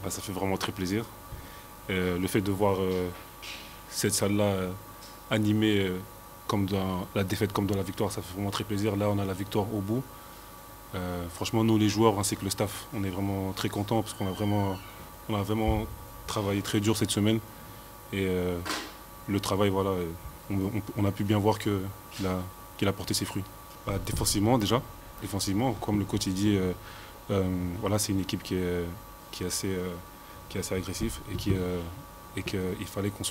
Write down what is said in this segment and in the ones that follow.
Ça fait vraiment très plaisir. Le fait de voir cette salle-là animée comme dans la défaite comme dans la victoire, ça fait vraiment très plaisir. Là, on a la victoire au bout. Franchement, nous, les joueurs, ainsi que le staff, on est vraiment très contents parce on a vraiment travaillé très dur cette semaine. Et le travail, voilà, on a pu bien voir qu'il a porté ses fruits. Défensivement, déjà, comme le coach dit, voilà, c'est une équipe qui est assez agressive et qu'il fallait qu'on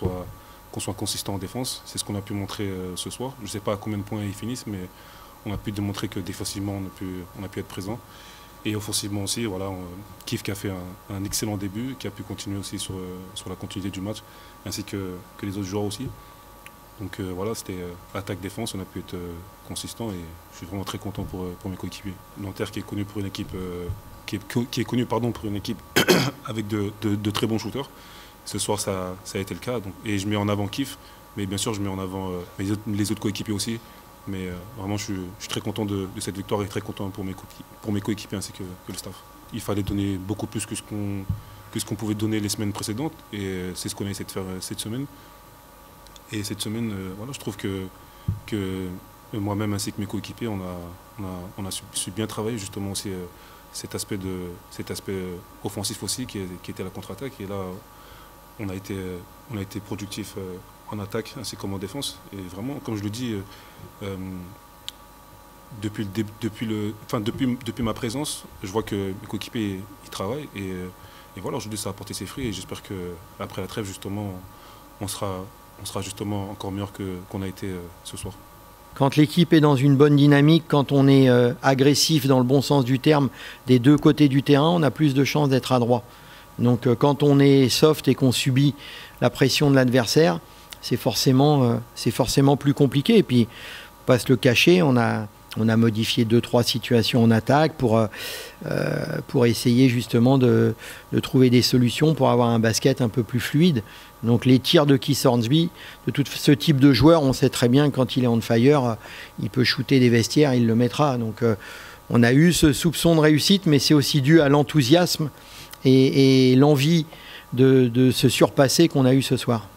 soit consistant en défense. C'est ce qu'on a pu montrer ce soir. Je ne sais pas à combien de points ils finissent, mais on a pu démontrer que défensivement, on a pu être présent. Et offensivement aussi, voilà, Kif qui a fait un excellent début, qui a pu continuer aussi sur la continuité du match, ainsi que les autres joueurs aussi. Donc voilà, c'était attaque-défense, on a pu être consistant et je suis vraiment très content pour mes coéquipiers. Nanterre qui est connu pour une équipe, pour une équipe avec de très bons shooters. Ce soir, ça a été le cas. Donc, et je mets en avant Kif, mais bien sûr, je mets en avant les autres coéquipiers aussi. Mais vraiment, je suis très content de cette victoire et très content pour mes coéquipiers ainsi que le staff. Il fallait donner beaucoup plus que ce qu'on pouvait donner les semaines précédentes. Et c'est ce qu'on a essayé de faire cette semaine. Et cette semaine, voilà, je trouve que moi-même ainsi que mes coéquipiers, on a su bien travailler justement aussi cet aspect offensif aussi qui était la contre-attaque. Et là, on a été productif en attaque ainsi qu'en défense. Et vraiment, comme je le dis, depuis ma présence, je vois que mes coéquipiers ils travaillent. Et voilà, aujourd'hui, ça a apporté ses fruits. Et j'espère qu'après la trêve, justement, on sera justement encore meilleur qu'on a été ce soir. Quand l'équipe est dans une bonne dynamique, quand on est agressif dans le bon sens du terme des deux côtés du terrain, on a plus de chances d'être adroit. Donc quand on est soft et qu'on subit la pression de l'adversaire, c'est forcément plus compliqué. Et puis, pas se le cacher, on a modifié 2-3 situations en attaque pour essayer justement de trouver des solutions pour avoir un basket un peu plus fluide. Donc les tirs de Keith Hornsby, de tout ce type de joueur, on sait très bien que quand il est on fire, il peut shooter des vestiaires, il le mettra. Donc on a eu ce soupçon de réussite, mais c'est aussi dû à l'enthousiasme et l'envie de se surpasser qu'on a eu ce soir.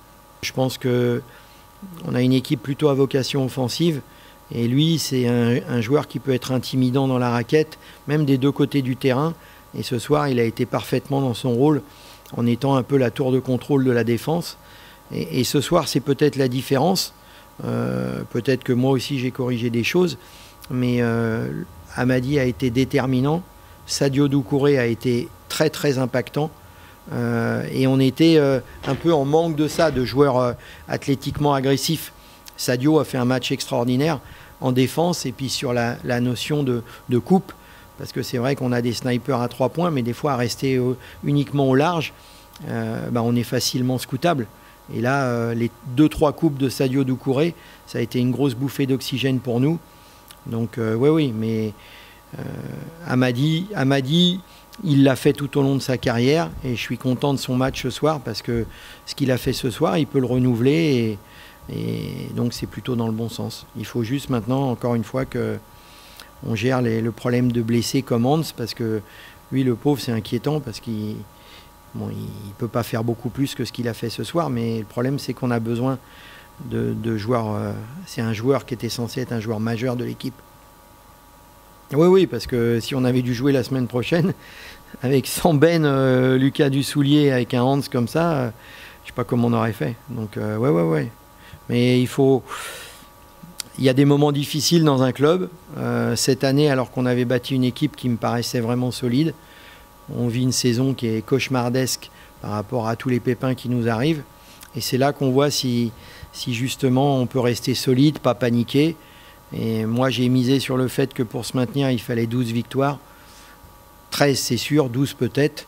Je pense qu'on a une équipe plutôt à vocation offensive. Et lui, c'est un joueur qui peut être intimidant dans la raquette, même des deux côtés du terrain. Et ce soir, il a été parfaitement dans son rôle, en étant un peu la tour de contrôle de la défense. Et ce soir, c'est peut-être la différence. Peut-être que moi aussi, j'ai corrigé des choses. Mais Hamady a été déterminant. Sadio Doucouré a été très, très impactant. Et on était un peu en manque de ça, de joueurs athlétiquement agressifs. Sadio a fait un match extraordinaire en défense et puis sur la notion de coupe, parce que c'est vrai qu'on a des snipers à 3 points, mais des fois à rester uniquement au large, on est facilement scoutable. Et là, les 2-3 coupes de Sadio Doucouré, ça a été une grosse bouffée d'oxygène pour nous. Donc oui, mais Hamady, il l'a fait tout au long de sa carrière et je suis content de son match ce soir parce que ce qu'il a fait ce soir, il peut le renouveler et donc c'est plutôt dans le bon sens. Il faut juste maintenant, encore une fois, qu'on gère le problème de blessés comme Hans, parce que lui, le pauvre, c'est inquiétant parce qu'il ne peut pas faire beaucoup plus que ce qu'il a fait ce soir, mais le problème, c'est qu'on a besoin de joueurs. C'est un joueur qui était censé être un joueur majeur de l'équipe. Oui, parce que si on avait dû jouer la semaine prochaine, avec sans Ben, Lucas Dussoulier, avec un Hans comme ça, je ne sais pas comment on aurait fait. Donc, ouais. Mais il y a des moments difficiles dans un club. Cette année, alors qu'on avait bâti une équipe qui me paraissait vraiment solide, on vit une saison qui est cauchemardesque par rapport à tous les pépins qui nous arrivent. Et c'est là qu'on voit si justement on peut rester solide, pas paniquer. Et moi, j'ai misé sur le fait que pour se maintenir, il fallait 12 victoires. 13, c'est sûr, 12 peut-être.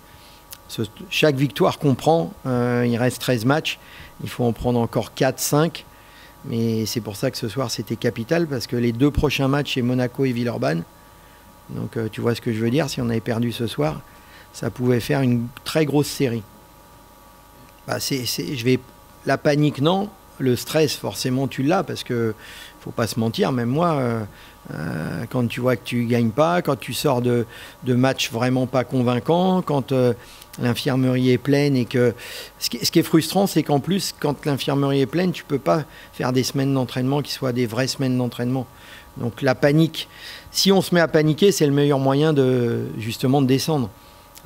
Chaque victoire qu'on prend, il reste 13 matchs. Il faut en prendre encore 4, 5. Mais c'est pour ça que ce soir, c'était capital, parce que les 2 prochains matchs, c'est Monaco et Villeurbanne. Donc, tu vois ce que je veux dire. Si on avait perdu ce soir, ça pouvait faire une très grosse série. La panique, non. le stress, forcément, tu l'as, parce que faut pas se mentir, même moi, quand tu vois que tu gagnes pas, quand tu sors de matchs vraiment pas convaincants, quand l'infirmerie est pleine et que... Ce qui est frustrant, c'est qu'en plus, quand l'infirmerie est pleine, tu peux pas faire des semaines d'entraînement qui soient des vraies semaines d'entraînement. Donc la panique, si on se met à paniquer, c'est le meilleur moyen justement de descendre.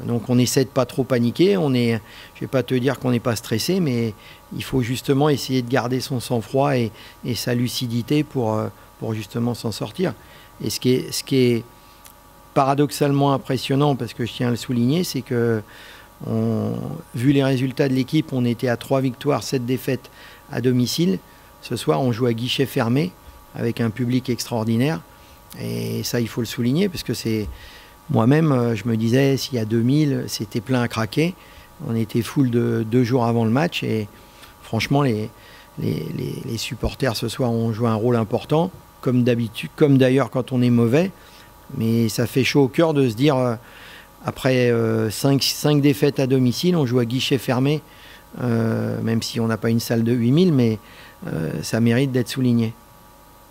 Donc on essaie de pas trop paniquer, je vais pas te dire qu'on n'est pas stressé, mais il faut justement essayer de garder son sang-froid et sa lucidité pour justement s'en sortir. Et ce qui est paradoxalement impressionnant, parce que je tiens à le souligner, c'est que vu les résultats de l'équipe, on était à 3 victoires, 7 défaites à domicile. Ce soir, on joue à guichet fermé avec un public extraordinaire. Et ça, il faut le souligner, parce que c'est... Moi-même, je me disais, s'il y a 2000, c'était plein à craquer. On était full 2 jours avant le match. Et franchement, les supporters ce soir ont joué un rôle important, comme d'habitude, comme d'ailleurs quand on est mauvais. Mais ça fait chaud au cœur de se dire, après 5 défaites à domicile, on joue à guichet fermé, même si on n'a pas une salle de 8000, mais ça mérite d'être souligné.